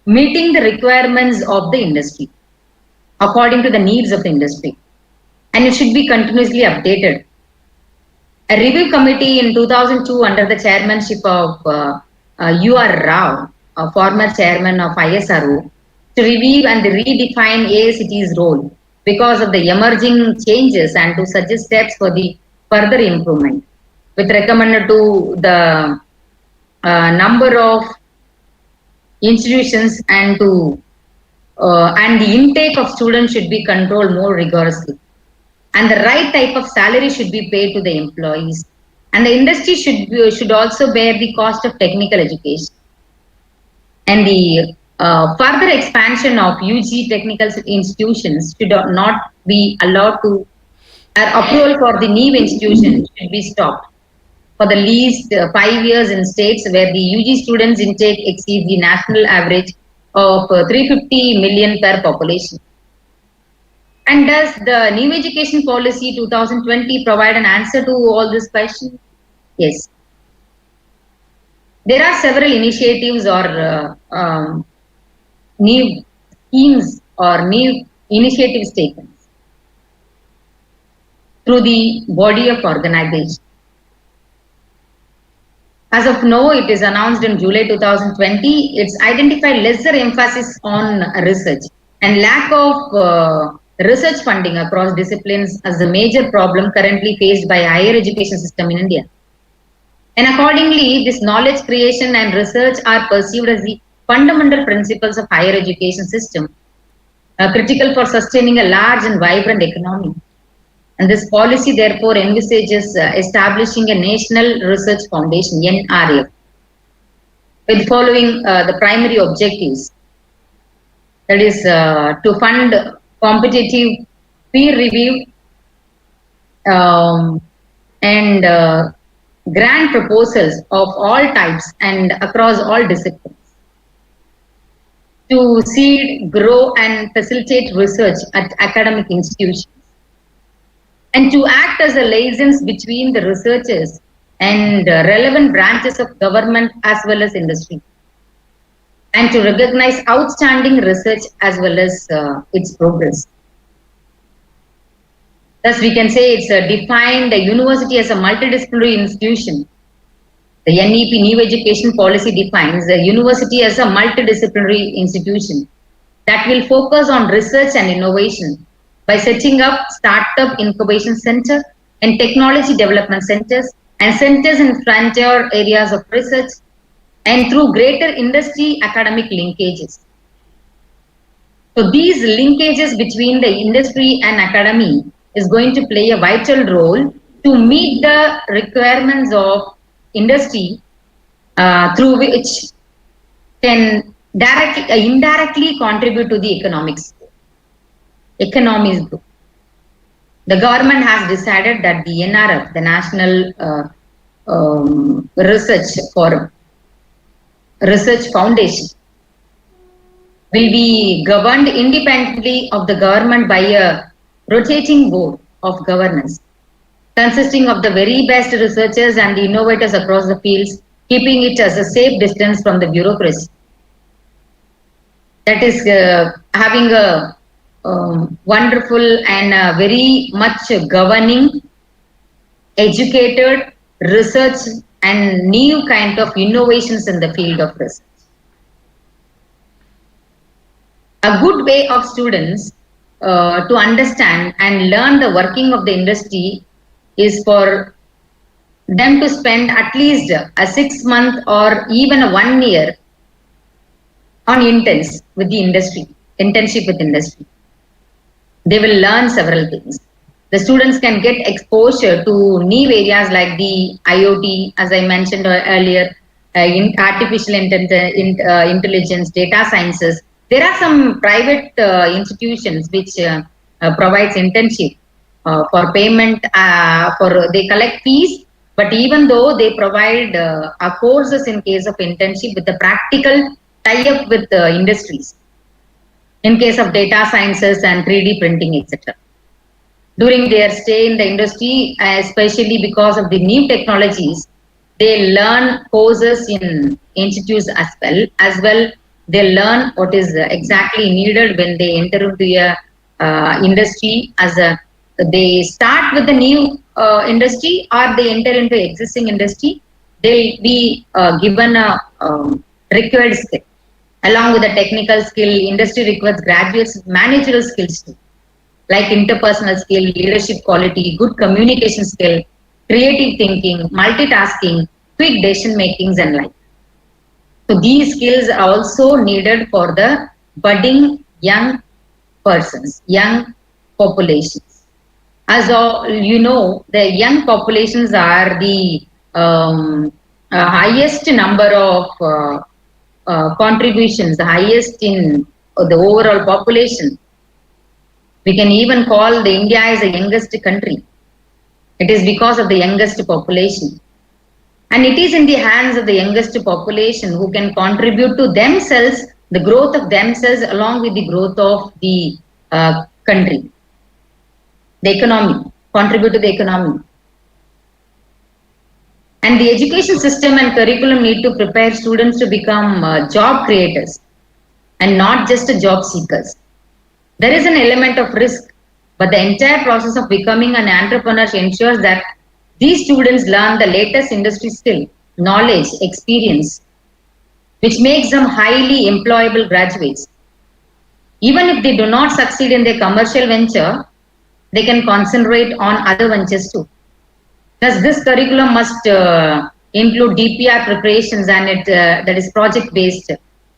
B: meeting the requirements of the industry according to the needs of the industry. And it should be continuously updated. A review committee in 2002 under the chairmanship of U.R. Rao, a former chairman of ISRO, to review and redefine AICTE's role because of the emerging changes and to suggest steps for the further improvement, with recommended to the number of institutions and to and the intake of students should be controlled more rigorously, and the right type of salary should be paid to the employees, and the industry should also bear the cost of technical education, and the further expansion of UG technical institutions should not be allowed to, approval for the new institution should be stopped for the least 5 years in states where the UG students intake exceeds the national average of 350 million per population. And does the new education policy 2020 provide an answer to all these questions? Yes. There are several initiatives or new schemes or new initiatives taken through the body of organization. As of now, it is announced in July 2020, it's identified lesser emphasis on research and lack of research funding across disciplines as a major problem currently faced by higher education system in India. And accordingly, this knowledge creation and research are perceived as the fundamental principles of higher education system, critical for sustaining a large and vibrant economy. And this policy therefore envisages establishing a National Research Foundation, NRF, with following the primary objectives. That is to fund competitive, peer-reviewed and grant proposals of all types and across all disciplines, to seed, grow and facilitate research at academic institutions, and to act as a liaison between the researchers and relevant branches of government as well as industry, and to recognize outstanding research as well as its progress. Thus, we can say it's defined a university as a multidisciplinary institution. The NEP, New Education Policy, defines the university as a multidisciplinary institution that will focus on research and innovation by setting up startup incubation center and technology development centers and centers in frontier areas of research, and through greater industry academic linkages. So these linkages between the industry and academy is going to play a vital role to meet the requirements of industry, through which can directly indirectly contribute to the economics growth. The government has decided that the NRF, the National Research Foundation, will be governed independently of the government by a rotating board of governance, consisting of the very best researchers and the innovators across the fields, keeping it as a safe distance from the bureaucracy. That is having a wonderful and very much governing, educated research and new kind of innovations in the field of research. A good way of students to understand and learn the working of the industry is for them to spend at least a 6 month or even a 1 year on internship with industry. They will learn several things. The students can get exposure to new areas like the IoT, as I mentioned earlier, in artificial intelligence, data sciences. There are some private institutions which provides internship for payment. They collect fees, but even though they provide courses in case of internship with the practical tie-up with industries. In case of data sciences and 3D printing, etc. During their stay in the industry, especially because of the new technologies, they learn courses in institutes as well. They learn what is exactly needed when they enter into a industry. They start with the new industry or they enter into existing industry, they'll be given a required skill. Along with the technical skill, industry requires graduates with managerial skills too, like interpersonal skill, leadership quality, good communication skill, creative thinking, multitasking, quick decision makings and like. So these skills are also needed for the budding young persons, young populations. As you know, the young populations are the highest number of contributions, the highest in the overall population. We can even call the India as the youngest country. It is because of the youngest population. And it is in the hands of the youngest population who can contribute to themselves, the growth of themselves along with the growth of the country. The economy, contribute to the economy. And the education system and curriculum need to prepare students to become job creators and not just job seekers. There is an element of risk, but the entire process of becoming an entrepreneur ensures that these students learn the latest industry skill, knowledge, experience, which makes them highly employable graduates. Even if they do not succeed in their commercial venture, they can concentrate on other ventures too. Thus, this curriculum must include DPR preparations and that is project-based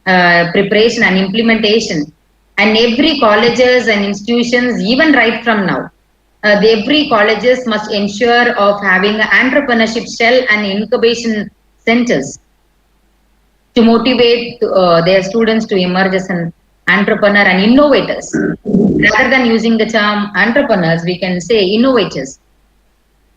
B: preparation and implementation. And every colleges and institutions, even right from now, every colleges must ensure of having an entrepreneurship cell and incubation centers to motivate their students to emerge as an entrepreneur and innovators. Rather than using the term entrepreneurs, we can say innovators.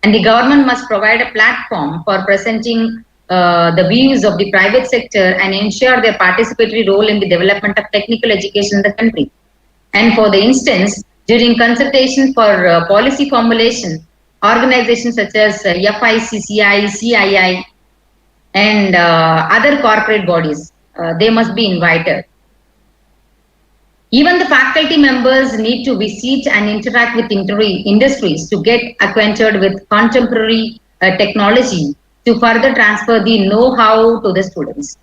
B: And the government must provide a platform for presenting the views of the private sector and ensure their participatory role in the development of technical education in the country. And for the instance, during consultation for policy formulation, organizations such as FICCI, CII, and other corporate bodies, they must be invited. Even the faculty members need to visit and interact with industries to get acquainted with contemporary technology to further transfer the know-how to the students.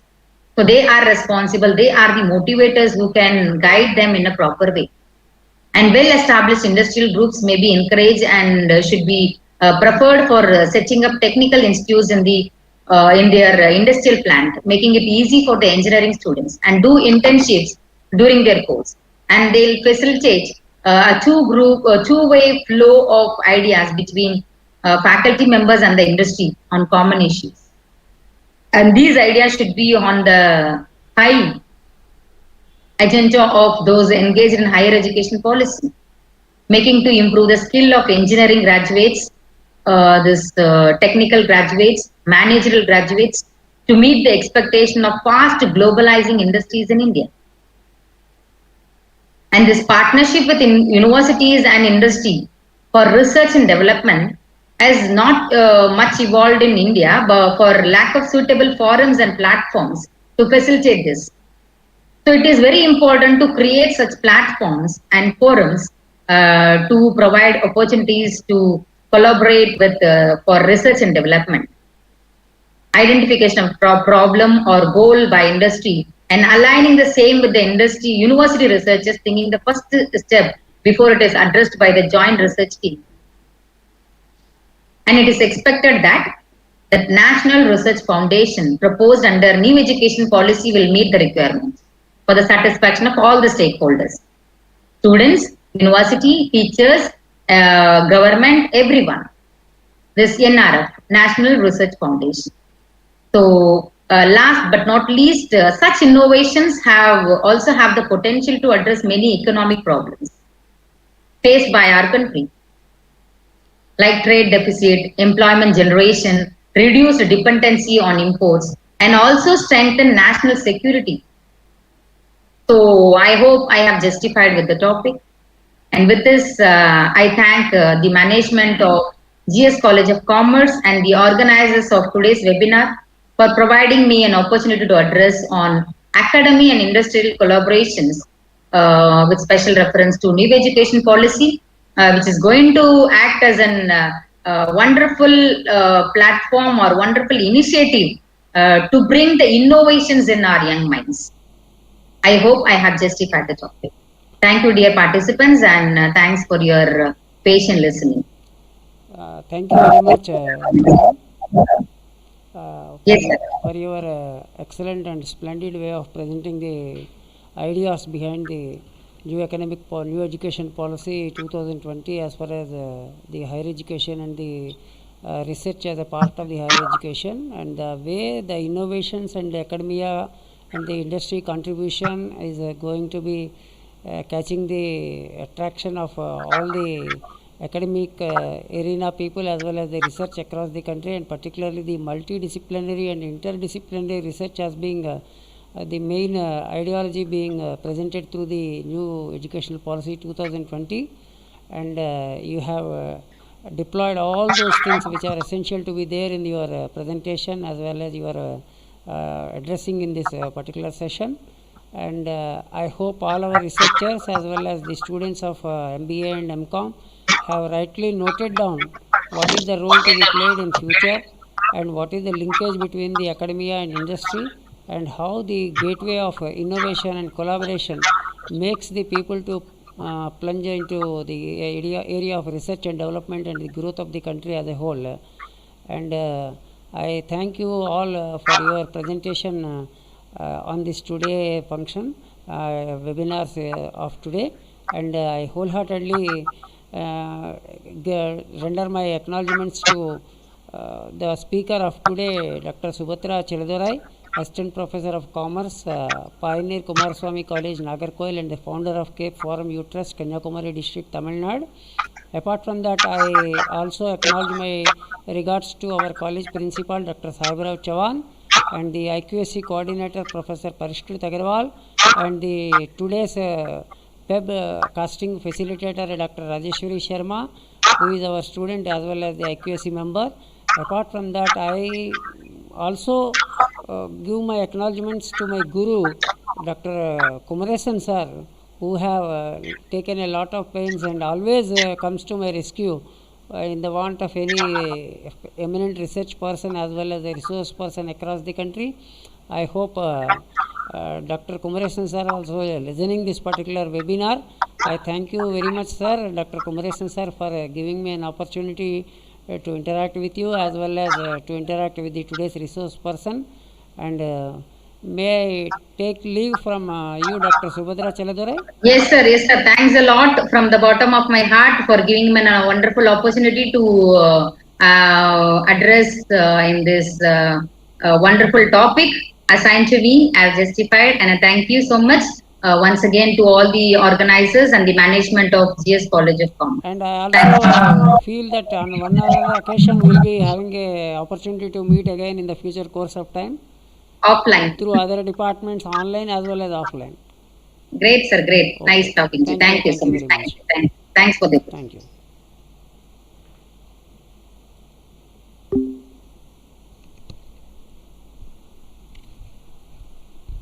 B: So they are responsible, they are the motivators who can guide them in a proper way. And well-established industrial groups may be encouraged and should be preferred for setting up technical institutes in their industrial plant, making it easy for the engineering students and do internships during their course. And they'll facilitate a two-way flow of ideas between faculty members and the industry on common issues. And these ideas should be on the high agenda of those engaged in higher education policy, making to improve the skill of engineering graduates, technical graduates, managerial graduates, to meet the expectation of fast globalizing industries in India. And this partnership with universities and industry for research and development has not much evolved in India, but for lack of suitable forums and platforms to facilitate this. So it is very important to create such platforms and forums to provide opportunities to collaborate with for research and development, identification of problem or goal by industry, and aligning the same with the industry. University researchers thinking the first step before it is addressed by the joint research team. And it is expected that the National Research Foundation proposed under new education policy will meet the requirements for the satisfaction of all the stakeholders: students, university, teachers, government, everyone. This NRF, National Research Foundation. So last but not least, such innovations also have the potential to address many economic problems faced by our country, like trade deficit, employment generation, reduced dependency on imports, and also strengthen national security. So I hope I have justified with the topic. And with this, I thank the management of GS College of Commerce and the organizers of today's webinar for providing me an opportunity to address on academy and industrial collaborations with special reference to new education policy, which is going to act as an wonderful platform or wonderful initiative to bring the innovations in our young minds. I hope I have justified the topic. Thank you, dear participants, and thanks for your patient listening.
A: Thank you very much,
B: Yes, sir.
A: for your excellent and splendid way of presenting the ideas behind the new education policy 2020 as far as the higher education and the research as a part of the higher education, and the way the innovations and the academia and the industry contribution is going to be catching the attraction of all the academic arena people as well as the research across the country, and particularly the multidisciplinary and interdisciplinary research as being the main ideology being presented through the new educational policy 2020. And you have deployed all those things which are essential to be there in your presentation as well as your addressing in this particular session. And I hope all our researchers as well as the students of MBA and MCOM have rightly noted down what is the role to be played in future and what is the linkage between the academia and industry, and how the gateway of innovation and collaboration makes the people to plunge into the area of research and development and the growth of the country as a whole. And I thank you all for your presentation on this today function, webinars of today, and I wholeheartedly render my acknowledgements to the speaker of today, Dr. Subathra Chelladurai, Assistant Professor of Commerce, Pioneer Kumaraswamy College, Nagercoil, and the founder of Cape Forum Youth Trust, Kanyakumari District, Tamilnadu. Apart from that, I also acknowledge my regards to our college principal, Dr. Sahibrao Chavan, and the IQSC coordinator, Professor Parishkrit Agarwal, and the today's web casting facilitator, Dr. Rajeshwari Sharma, who is our student as well as the IQSC member. Apart from that, I also give my acknowledgements to my guru, Dr. Kumaraswamy sir, who have taken a lot of pains and always comes to my rescue in the want of any eminent research person as well as a resource person across the country. I hope Dr. Kumaraswamy sir also listening this particular webinar. I thank you very much, sir, Dr. Kumaraswamy sir, for giving me an opportunity to interact with you as well as to interact with the today's resource person. And may I take leave from you, Dr. Subathra Chelladurai?
B: Yes, sir. Yes, sir. Thanks a lot from the bottom of my heart for giving me a wonderful opportunity to address in this wonderful topic assigned to me as justified. And I thank you so much once again to all the organizers and the management of GS College of Commerce.
A: And I also feel that on one or other occasion we will be having a opportunity to meet again in the future course of time.
B: Offline.
A: Through other departments, online as well as offline.
B: Great, sir. Great. Okay. Nice talking to you. Thank you so much. Thanks for the.
A: Thank you.